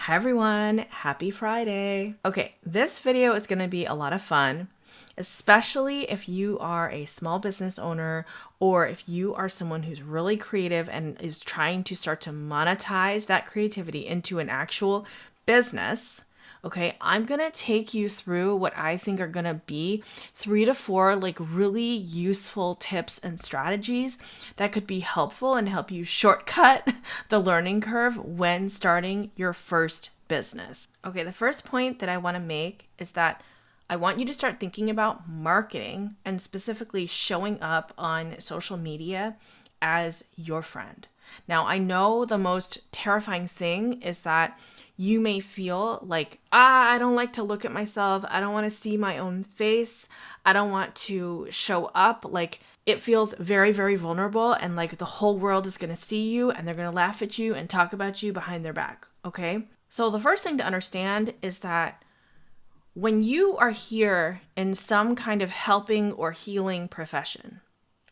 Hi everyone, happy Friday. Okay, this video is going to be a lot of fun, especially if you are a small business owner or if you are someone who's really creative and is trying to start to monetize that creativity into an actual business. Okay, I'm going to take you through what I think are going to be 3 to 4 really useful tips and strategies that could be helpful and help you shortcut the learning curve when starting your first business. Okay, the first point that I want to make is that I want you to start thinking about marketing and specifically showing up on social media as your friend. Now, I know the most terrifying thing is that you may feel like, I don't like to look at myself. I don't want to see my own face. I don't want to show up. It feels very, very vulnerable and like the whole world is going to see you and they're going to laugh at you and talk about you behind their back. Okay. So the first thing to understand is that when you are here in some kind of helping or healing profession,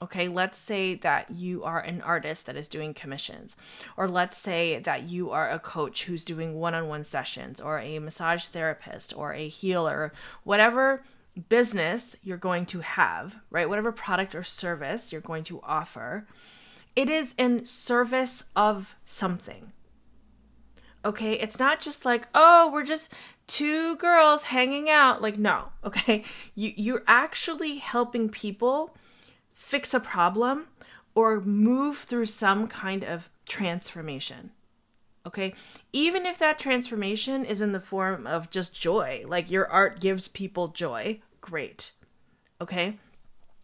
okay, let's say that you are an artist that is doing commissions, or let's say that you are a coach who's doing one-on-one sessions, or a massage therapist, or a healer, whatever business you're going to have, right? Whatever product or service you're going to offer, it is in service of something. Okay, it's not just like, oh, we're just two girls hanging out. No, okay? You're actually helping people fix a problem or move through some kind of transformation. Okay? Even if that transformation is in the form of just joy, like your art gives people joy, great. Okay?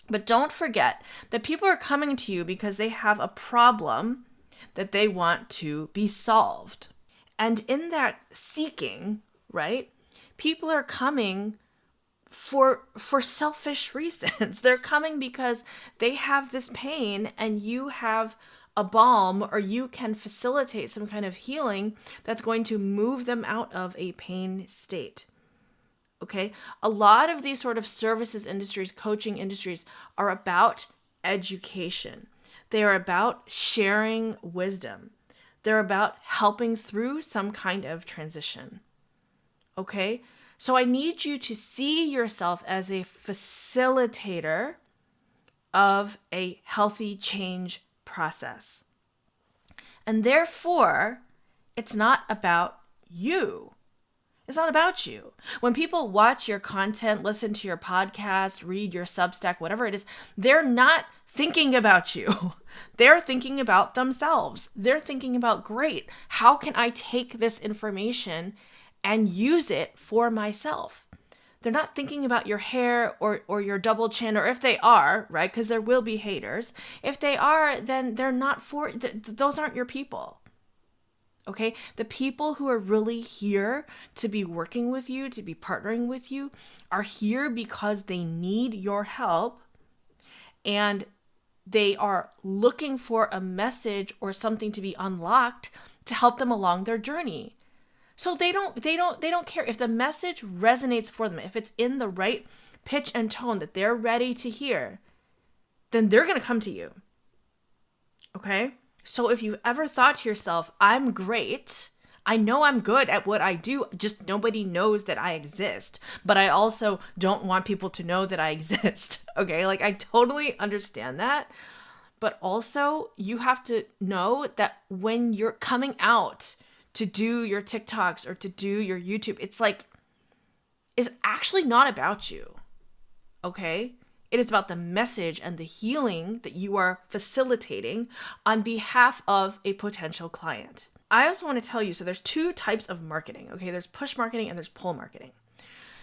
But don't forget that people are coming to you because they have a problem that they want to be solved. And in that seeking, right, people are coming for selfish reasons. They're coming because they have this pain and you have a balm or you can facilitate some kind of healing that's going to move them out of a pain state. Okay? A lot of these sort of services industries, coaching industries are about education. They are about sharing wisdom. They're about helping through some kind of transition. Okay? So I need you to see yourself as a facilitator of a healthy change process. And therefore, it's not about you. It's not about you. When people watch your content, listen to your podcast, read your Substack, whatever it is, they're not thinking about you. They're thinking about themselves. They're thinking about, great, how can I take this information and use it for myself? They're not thinking about your hair or your double chin, or if they are, right? Because there will be haters. If they are, then they're not those aren't your people. Okay? The people who are really here to be working with you, to be partnering with you, are here because they need your help and they are looking for a message or something to be unlocked to help them along their journey. So they don't care if the message resonates for them, if it's in the right pitch and tone that they're ready to hear, then they're going to come to you. Okay? So if you've ever thought to yourself, I'm great, I know I'm good at what I do, just nobody knows that I exist, but I also don't want people to know that I exist. Okay? I totally understand that. But also you have to know that when you're coming out to do your TikToks or to do your YouTube, it's actually not about you. Okay? It is about the message and the healing that you are facilitating on behalf of a potential client. I also want to tell you, so there's 2 types of marketing, okay? There's push marketing and there's pull marketing.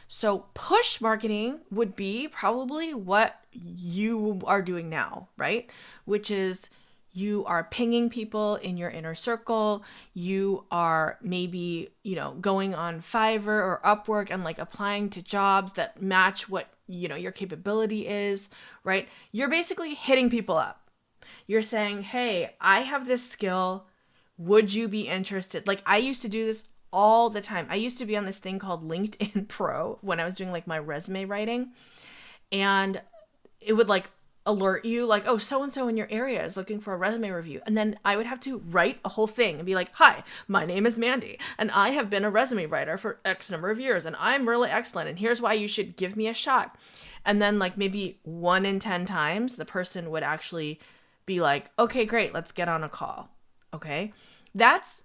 So push marketing would be probably what you are doing now, right? Which is you are pinging people in your inner circle. You are maybe, going on Fiverr or Upwork and applying to jobs that match what, your capability is, right? You're basically hitting people up. You're saying, hey, I have this skill. Would you be interested? I used to do this all the time. I used to be on this thing called LinkedIn Pro when I was doing my resume writing. And it would alert you like, oh, so and so in your area is looking for a resume review. And then I would have to write a whole thing and be like, hi, my name is Mandy, and I have been a resume writer for X number of years, and I'm really excellent, and here's why you should give me a shot. And then like maybe 1 in 10 times, the person would actually be like, okay, great, let's get on a call. Okay. That's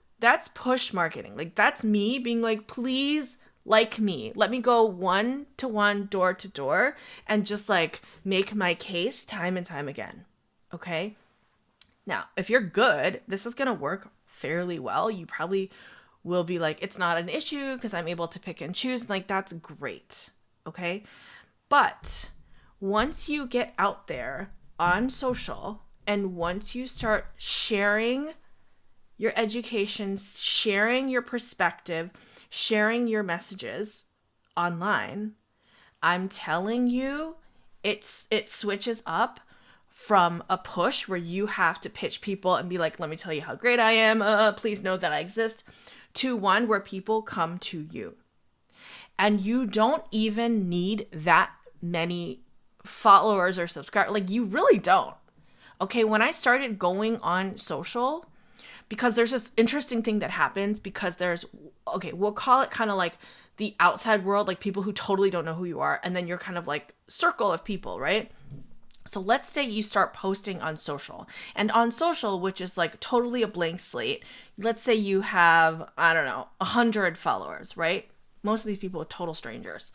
push marketing. Like that's me being like, please like me. Let me go 1-to-1, door to door, and just like make my case time and time again. Okay. Now, if you're good, this is going to work fairly well. You probably will be like, it's not an issue because I'm able to pick and choose. Like, that's great. Okay. But once you get out there on social and once you start sharing your education, sharing your perspective, sharing your messages online, I'm telling you, it switches up from a push where you have to pitch people and be like, let me tell you how great I am, please know that I exist, to one where people come to you. And you don't even need that many followers or subscribers. Like, you really don't. Okay, when I started going on social, because there's this interesting thing that happens because there's, okay, we'll call it kind of like the outside world, like people who totally don't know who you are. And then you're kind of like circle of people, right? So let's say you start posting on social, and on social, which is like totally a blank slate. Let's say you have, I don't know, 100 followers, right? Most of these people are total strangers.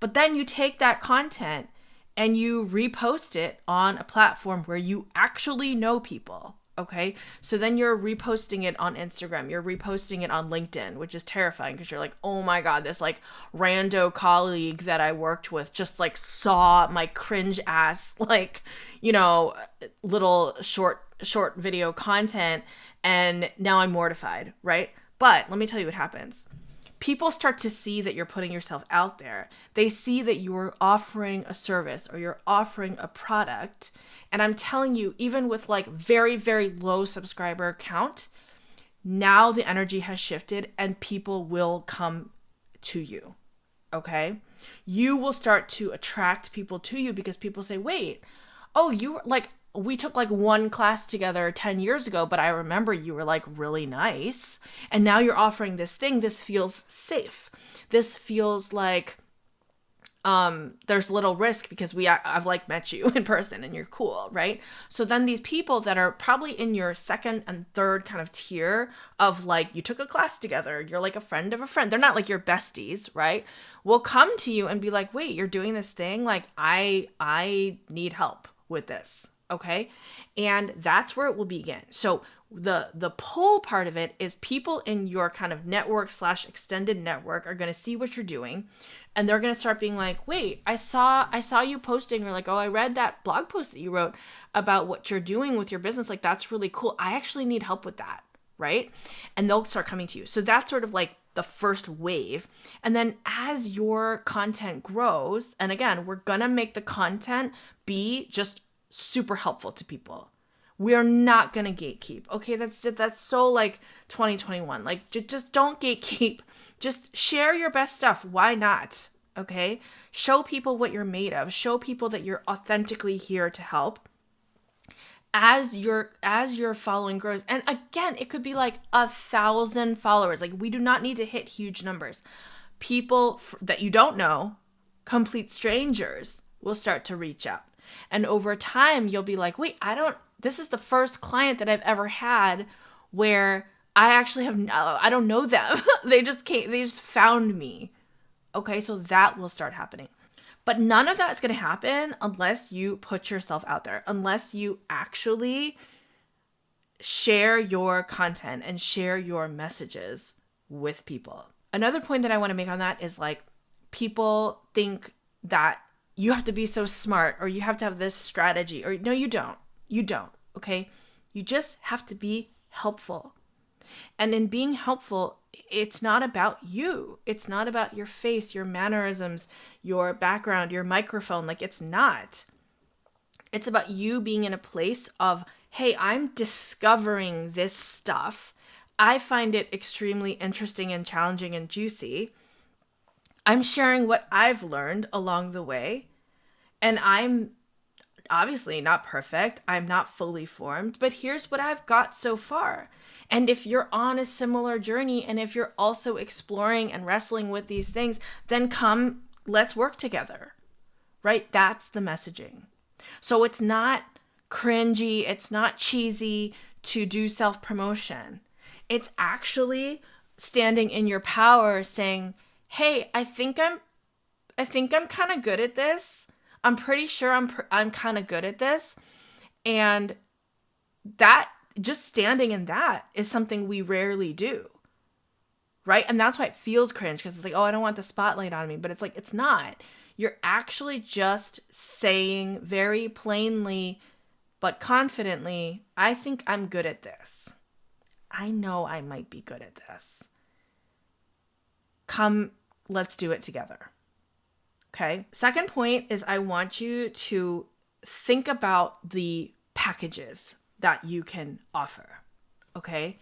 But then you take that content and you repost it on a platform where you actually know people. Okay. So then you're reposting it on Instagram. You're reposting it on LinkedIn, which is terrifying because you're like, oh my God, this like rando colleague that I worked with just like saw my cringe ass, like, you know, little short video content. And now I'm mortified. Right. But let me tell you what happens. People start to see that you're putting yourself out there. They see that you're offering a service or you're offering a product. And I'm telling you, even with like very, very low subscriber count, now the energy has shifted and people will come to you. Okay? You will start to attract people to you because people say, wait, oh, you were like, we took like one class together 10 years ago, but I remember you were like really nice. And now you're offering this thing. This feels safe. This feels like there's little risk because I've like met you in person and you're cool, right? So then these people that are probably in your second and third kind of tier of like, you took a class together, you're like a friend of a friend. They're not like your besties, right? Will come to you and be like, wait, you're doing this thing? Like I need help with this. Okay. And that's where it will begin. So the pull part of it is people in your kind of network / extended network are going to see what you're doing. And they're going to start being like, wait, I saw you posting, or like, oh, I read that blog post that you wrote about what you're doing with your business. Like, that's really cool. I actually need help with that. Right. And they'll start coming to you. So that's sort of like the first wave. And then as your content grows, and again, we're going to make the content be just super helpful to people. We are not going to gatekeep. Okay, that's so like 2021. Like just don't gatekeep. Just share your best stuff. Why not? Okay? Show people what you're made of. Show people that you're authentically here to help. As your following grows, and again, it could be like 1,000 followers. Like, we do not need to hit huge numbers. People that you don't know, complete strangers, will start to reach out. And over time, you'll be like, wait, this is the first client that I've ever had where I actually I don't know them. They just found me. Okay, so that will start happening. But none of that is going to happen unless you put yourself out there, unless you actually share your content and share your messages with people. Another point that I want to make on that is like, people think that you have to be so smart or you have to have this strategy, or no, you don't. You don't, okay? You just have to be helpful. And in being helpful, it's not about you. It's not about your face, your mannerisms, your background, your microphone. Like, it's not. It's about you being in a place of, hey, I'm discovering this stuff. I find it extremely interesting and challenging and juicy. I'm sharing what I've learned along the way, and I'm obviously not perfect. I'm not fully formed, but here's what I've got so far. And if you're on a similar journey, and if you're also exploring and wrestling with these things, then come, let's work together, right? That's the messaging. So it's not cringy, it's not cheesy to do self-promotion. It's actually standing in your power saying, hey, I think I'm kind of good at this. I'm pretty sure I'm kind of good at this. And that, just standing in that is something we rarely do, right? And that's why it feels cringe, because it's like, oh, I don't want the spotlight on me. But it's like, it's not. You're actually just saying very plainly but confidently, I think I'm good at this. I know I might be good at this. Come, let's do it together. Okay. Second point is I want you to think about the packages that you can offer. Okay.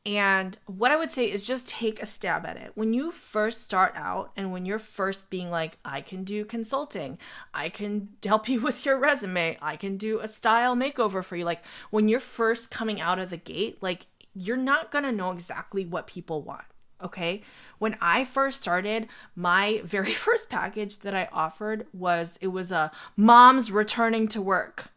And what I would say is just take a stab at it. When you first start out and when you're first being like, I can do consulting, I can help you with your resume, I can do a style makeover for you. Like when you're first coming out of the gate, like you're not going to know exactly what people want. Okay. When I first started, my very first package that I offered was a mom's returning to work.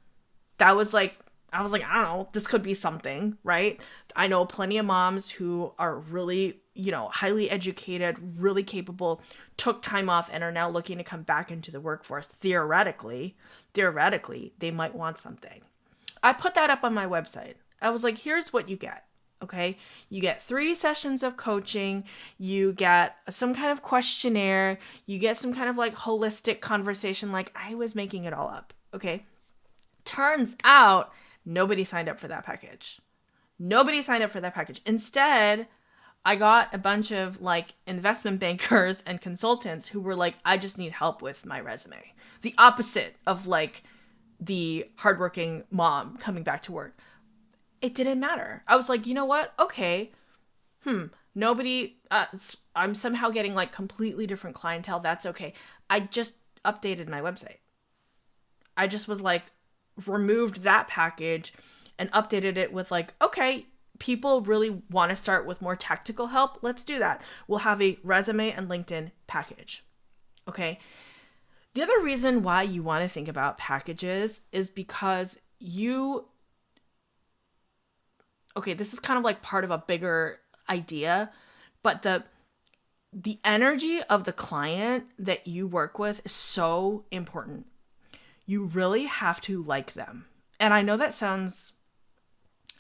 That was like, I was like, I don't know, this could be something, right? I know plenty of moms who are really, highly educated, really capable, took time off and are now looking to come back into the workforce. Theoretically, they might want something. I put that up on my website. I was like, here's what you get. Okay. You get 3 sessions of coaching. You get some kind of questionnaire. You get some kind of like holistic conversation. Like I was making it all up. Okay. Turns out nobody signed up for that package. Instead, I got a bunch of like investment bankers and consultants who were like, I just need help with my resume. The opposite of like the hardworking mom coming back to work. It didn't matter. I was like, you know what? Okay. Nobody, I'm somehow getting like completely different clientele. That's okay. I just updated my website. I just was like, removed that package and updated it with like, okay, people really want to start with more tactical help. Let's do that. We'll have a resume and LinkedIn package. Okay. The other reason why you want to think about packages is because this is kind of like part of a bigger idea, but the energy of the client that you work with is so important. You really have to like them. And I know that sounds,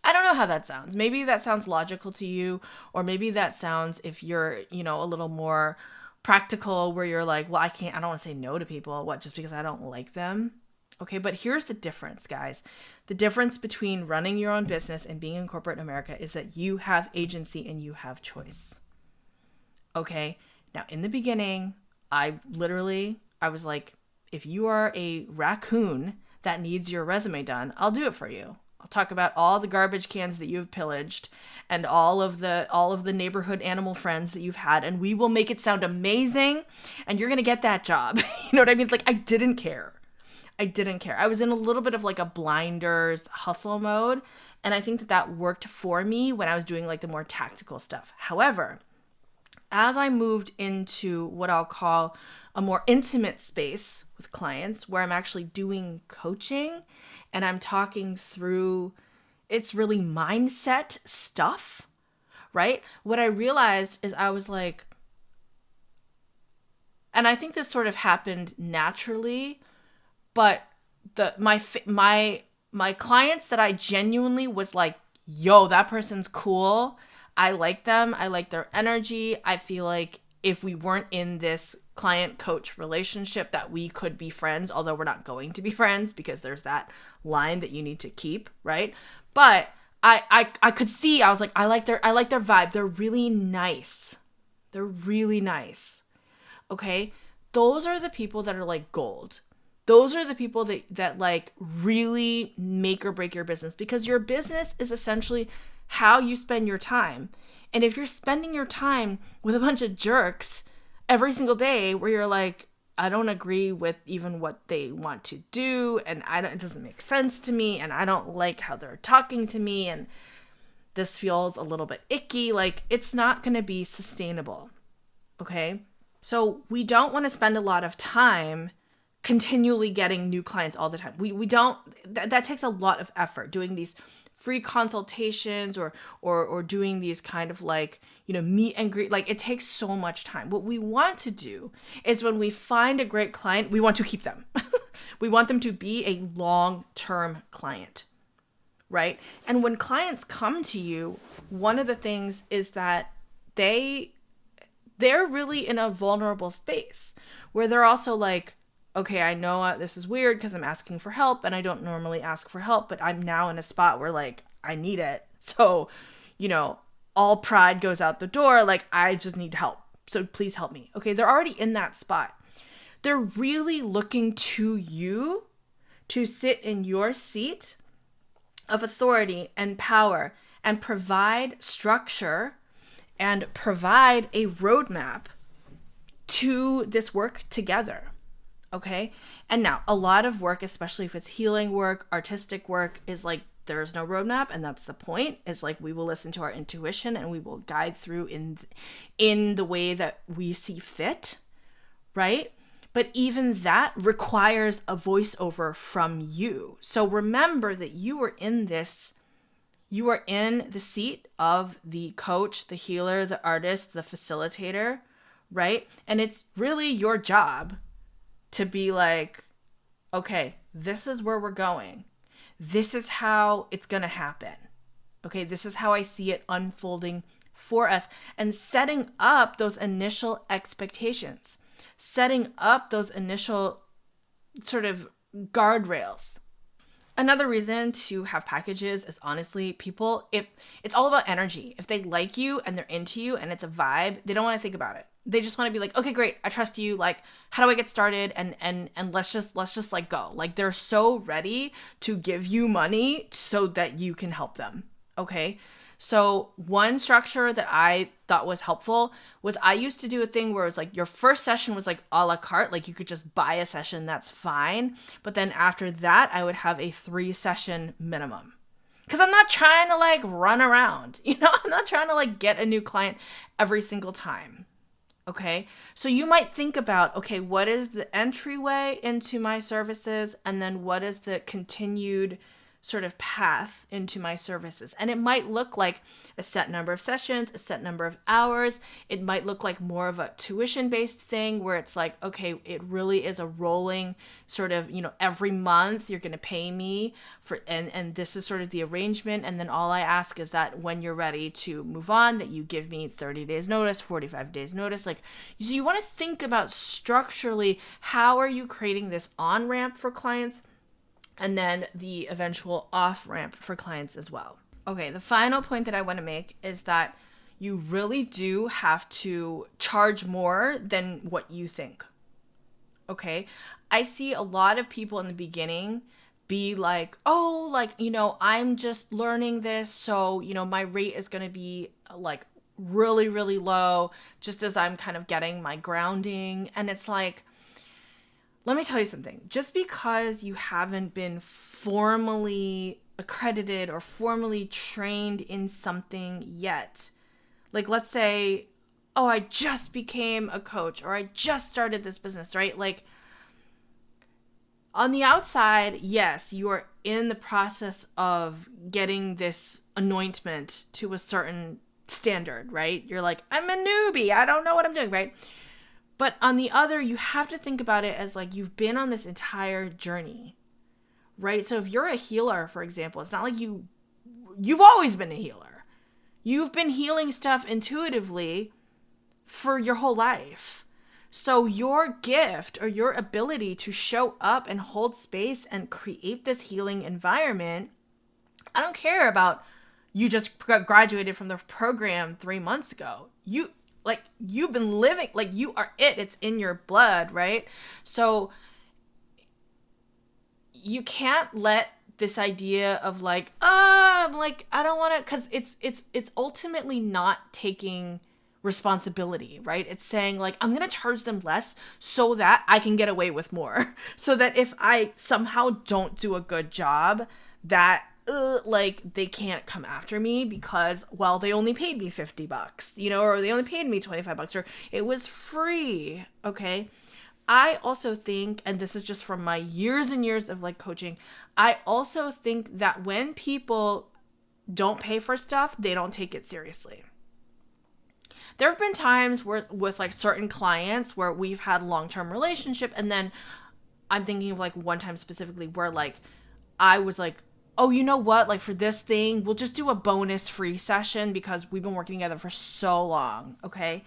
I don't know how that sounds. Maybe that sounds logical to you, or maybe that sounds, if you're, a little more practical, where you're like, well, I don't want to say no to people. Just because I don't like them? Okay, but here's the difference, guys. The difference between running your own business and being in corporate America is that you have agency and you have choice. Okay, now in the beginning, I was like, if you are a raccoon that needs your resume done, I'll do it for you. I'll talk about all the garbage cans that you've pillaged and all of the neighborhood animal friends that you've had, and we will make it sound amazing, and you're going to get that job. You know what I mean? Like, I didn't care. I was in a little bit of like a blinders hustle mode, and I think that worked for me when I was doing like the more tactical stuff. However, as I moved into what I'll call a more intimate space with clients, where I'm actually doing coaching and I'm talking through, it's really mindset stuff, right? What I realized is I was like, and I think this sort of happened naturally, but my clients that I genuinely was like, yo, that person's cool. I like them. I like their energy. I feel like if we weren't in this client-coach relationship, that we could be friends, although we're not going to be friends because there's that line that you need to keep, right? But I could see, I was like, I like their vibe. They're really nice. Okay? Those are the people that are like gold. Those are the people that like really make or break your business, because your business is essentially how you spend your time. And if you're spending your time with a bunch of jerks every single day where you're like, I don't agree with even what they want to do, and it doesn't make sense to me, and I don't like how they're talking to me, and this feels a little bit icky. Like, it's not going to be sustainable. Okay? So we don't want to spend a lot of time continually getting new clients all the time. We don't, that takes a lot of effort, doing these free consultations or doing these kind of like, meet and greet. Like, it takes so much time. What we want to do is when we find a great client, we want to keep them. We want them to be a long-term client, right? And when clients come to you, one of the things is that they're really in a vulnerable space where they're also like, okay, I know this is weird because I'm asking for help and I don't normally ask for help, but I'm now in a spot where like I need it. So, all pride goes out the door. Like, I just need help. So please help me. Okay, they're already in that spot. They're really looking to you to sit in your seat of authority and power and provide structure and provide a roadmap to this work together. Okay. And now a lot of work, especially if it's healing work, artistic work, is like, there's no roadmap. And that's the point, is like, we will listen to our intuition and we will guide through in the way that we see fit. Right. But even that requires a voiceover from you. So remember that you are in the seat of the coach, the healer, the artist, the facilitator, right? And it's really your job to be like, okay, this is where we're going. This is how it's going to happen. Okay, this is how I see it unfolding for us. And setting up those initial expectations, setting up those initial sort of guardrails. Another reason to have packages is honestly, people, if it's all about energy. If they like you and they're into you and it's a vibe, they don't want to think about it. They just want to be like, okay, great, I trust you. Like, how do I get started? And let's just like go. Like, they're so ready to give you money so that you can help them. Okay. So one structure that I thought was helpful was, I used to do a thing where it was like, your first session was like a la carte, like you could just buy a session, that's fine. But then after that, I would have a 3-session minimum. Because I'm not trying to like run around, I'm not trying to like get a new client every single time. Okay. So you might think about, okay, what is the entryway into my services? And then what is the continued sort of path into my services? And it might look like a set number of sessions, a set number of hours. It might look like more of a tuition-based thing where it's like, okay, it really is a rolling sort of, every month you're going to pay me for, and this is sort of the arrangement. And then all I ask is that when you're ready to move on, that you give me 30 days notice, 45 days notice. Like, so you want to think about structurally, how are you creating this on-ramp for clients? And then the eventual off-ramp for clients as well. Okay, the final point that I want to make is that you really do have to charge more than what you think. Okay? I see a lot of people in the beginning be like, oh, like, I'm just learning this, so, my rate is going to be like really, really low, just as I'm kind of getting my grounding. And it's like, let me tell you something. Just because you haven't been formally accredited or formally trained in something yet, like, let's say, oh, I just became a coach or I just started this business, right? Like, on the outside, yes, you are in the process of getting this anointment to a certain standard, right? You're like, I'm a newbie, I don't know what I'm doing, right? But on the other, you have to think about it as like, you've been on this entire journey, right? So if you're a healer, for example, it's not like you've always been a healer. You've been healing stuff intuitively for your whole life. So your gift or your ability to show up and hold space and create this healing environment, I don't care about you just graduated from the program 3 months ago. You've been living, like, you are it's in your blood, right? So you can't let this idea of like, I don't want to, because it's ultimately not taking responsibility, right? It's saying like, I'm going to charge them less so that I can get away with more. So that if I somehow don't do a good job, that like they can't come after me because, well, they only paid me $50, or they only paid me $25, or it was free. Okay. I also think, and this is just from my years and years of like coaching, I also think that when people don't pay for stuff, they don't take it seriously. There have been times where with like certain clients where we've had long-term relationship, and then I'm thinking of like one time specifically where like I was like, oh, you know what? Like for this thing, we'll just do a bonus free session because we've been working together for so long. Okay.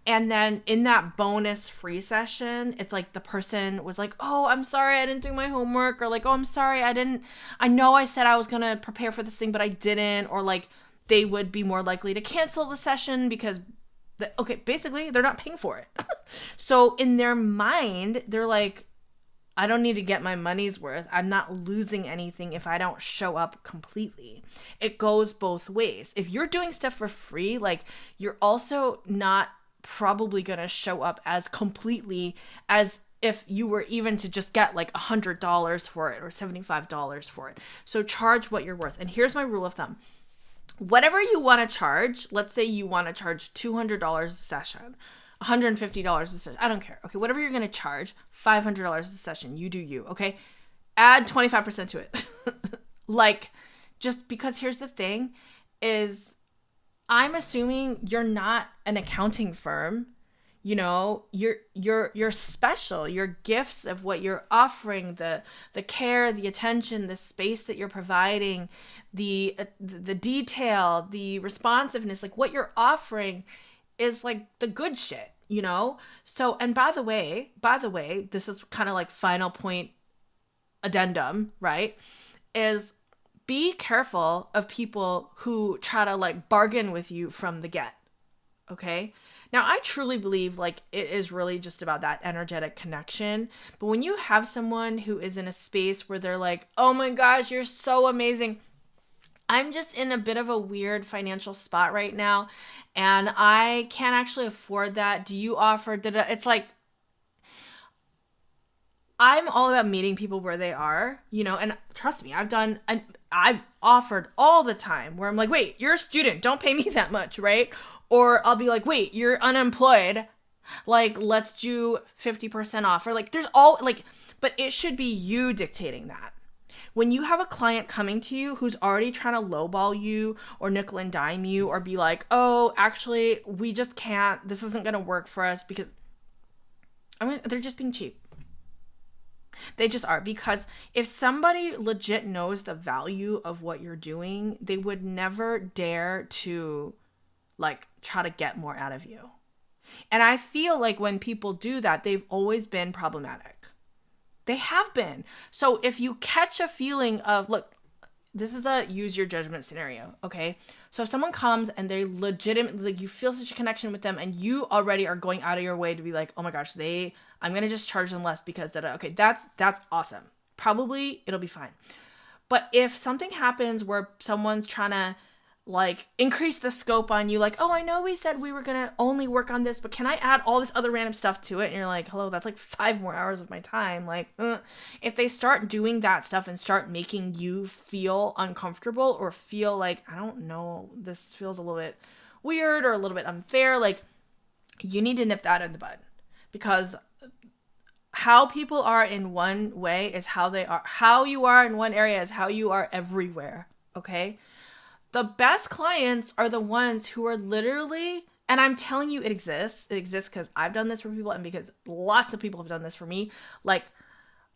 And then in that bonus free session, it's like the person was like, oh, I'm sorry, I didn't do my homework. Or like, oh, I'm sorry, I know I said I was going to prepare for this thing, but I didn't. Or like they would be more likely to cancel the session because, basically they're not paying for it. So in their mind, they're like, I don't need to get my money's worth. I'm not losing anything if I don't show up completely. It goes both ways. If you're doing stuff for free, like you're also not probably going to show up as completely as if you were even to just get like $100 for it or $75 for it. So charge what you're worth. And here's my rule of thumb. Whatever you want to charge, let's say you want to charge $200 a session, $150 a session. I don't care. Okay, whatever you're going to charge, $500 a session. You do you, okay? Add 25% to it. Like, just because here's the thing is I'm assuming you're not an accounting firm. You're special. Your gifts of what you're offering, the care, the attention, the space that you're providing, the detail, the responsiveness, like what you're offering is like the good shit, So, and by the way, this is kind of like final point addendum, right? Is be careful of people who try to like bargain with you from the get. Okay. Now, I truly believe like it is really just about that energetic connection. But when you have someone who is in a space where they're like, oh my gosh, you're so amazing. I'm just in a bit of a weird financial spot right now, and I can't actually afford that. Do you offer? It's like, I'm all about meeting people where they are, and trust me, I've offered all the time where I'm like, wait, you're a student, don't pay me that much, right? Or I'll be like, wait, you're unemployed, like, let's do 50% off, or like, there's all like, but it should be you dictating that. When you have a client coming to you who's already trying to lowball you or nickel and dime you or be like, oh, actually, we just can't, this isn't going to work for us because, they're just being cheap. They just are, because if somebody legit knows the value of what you're doing, they would never dare to like try to get more out of you. And I feel like when people do that, they've always been problematic. They have been. So if you catch a feeling of, look, this is a use your judgment scenario, okay? So if someone comes and they legitimately, like, you feel such a connection with them and you already are going out of your way to be like, oh my gosh, I'm going to just charge them less because okay, that's awesome. Probably it'll be fine. But if something happens where someone's trying to like increase the scope on you, like, oh, I know we said we were going to only work on this, but can I add all this other random stuff to it? And you're like, hello, that's like 5 more hours of my time. Like, if they start doing that stuff and start making you feel uncomfortable or feel like, I don't know, this feels a little bit weird or a little bit unfair, like, you need to nip that in the bud, because how people are in one way is how they are. How you are in one area is how you are everywhere. Okay? The best clients are the ones who are literally, and I'm telling you it exists. It exists because I've done this for people and because lots of people have done this for me. Like,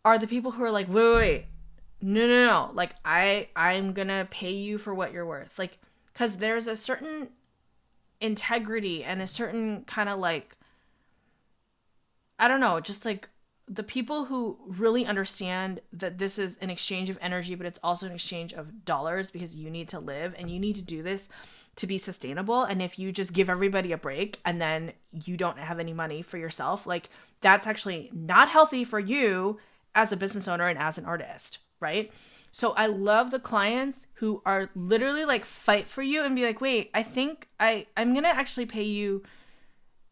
are the people who are like, wait. No. Like, I'm going to pay you for what you're worth. Like, because there's a certain integrity and a certain kind of like, I don't know, just like, the people who really understand that this is an exchange of energy, but it's also an exchange of dollars because you need to live and you need to do this to be sustainable. And if you just give everybody a break and then you don't have any money for yourself, like, that's actually not healthy for you as a business owner and as an artist, right? So I love the clients who are literally like fight for you and be like, wait, I think I'm going to actually pay you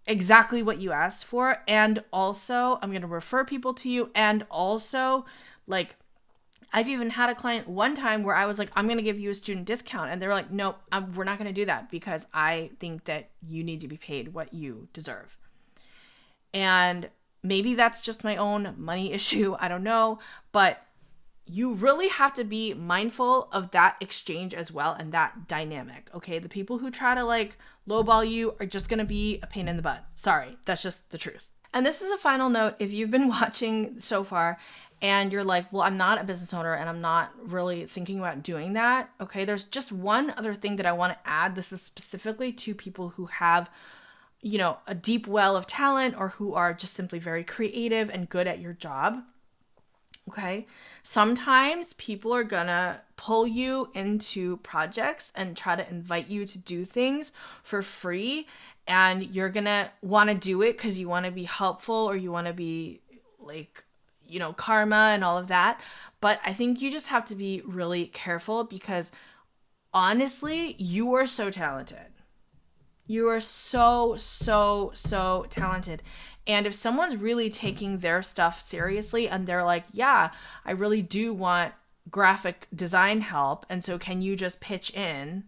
exactly what you asked for. And also, I'm going to refer people to you. And also, like, I've even had a client one time where I was like, I'm going to give you a student discount. And they're like, nope, we're not going to do that because I think that you need to be paid what you deserve. And maybe that's just my own money issue. I don't know. But you really have to be mindful of that exchange as well and that dynamic. Okay. The people who try to like lowball you are just going to be a pain in the butt. Sorry. That's just the truth. And this is a final note. If you've been watching so far and you're like, well, I'm not a business owner and I'm not really thinking about doing that. Okay. There's just one other thing that I want to add. This is specifically to people who have, you know, a deep well of talent or who are just simply very creative and good at your job. Okay. Sometimes people are gonna pull you into projects and try to invite you to do things for free. And you're gonna want to do it because you want to be helpful or you want to be like, you know, karma and all of that. But I think you just have to be really careful because honestly, you are so talented. You are so, so, so talented. And if someone's really taking their stuff seriously and they're like, yeah, I really do want graphic design help. And so can you just pitch in?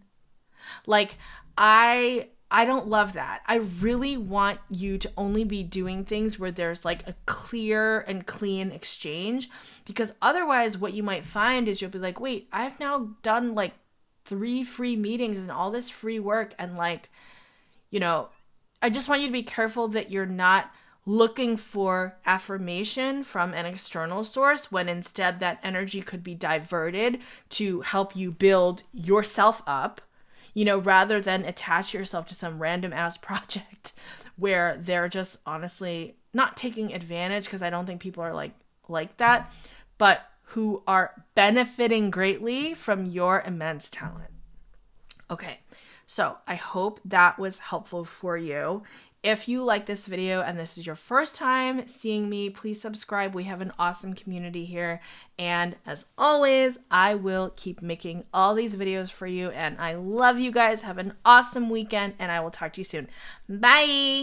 Like, I don't love that. I really want you to only be doing things where there's like a clear and clean exchange, because otherwise what you might find is you'll be like, wait, I've now done like 3 free meetings and all this free work, and like, you know, I just want you to be careful that you're not looking for affirmation from an external source when instead that energy could be diverted to help you build yourself up, you know, rather than attach yourself to some random ass project where they're just honestly not taking advantage, because I don't think people are like that, but who are benefiting greatly from your immense talent. Okay. So I hope that was helpful for you. If you like this video and this is your first time seeing me, please subscribe. We have an awesome community here. And as always, I will keep making all these videos for you. And I love you guys. Have an awesome weekend and I will talk to you soon. Bye.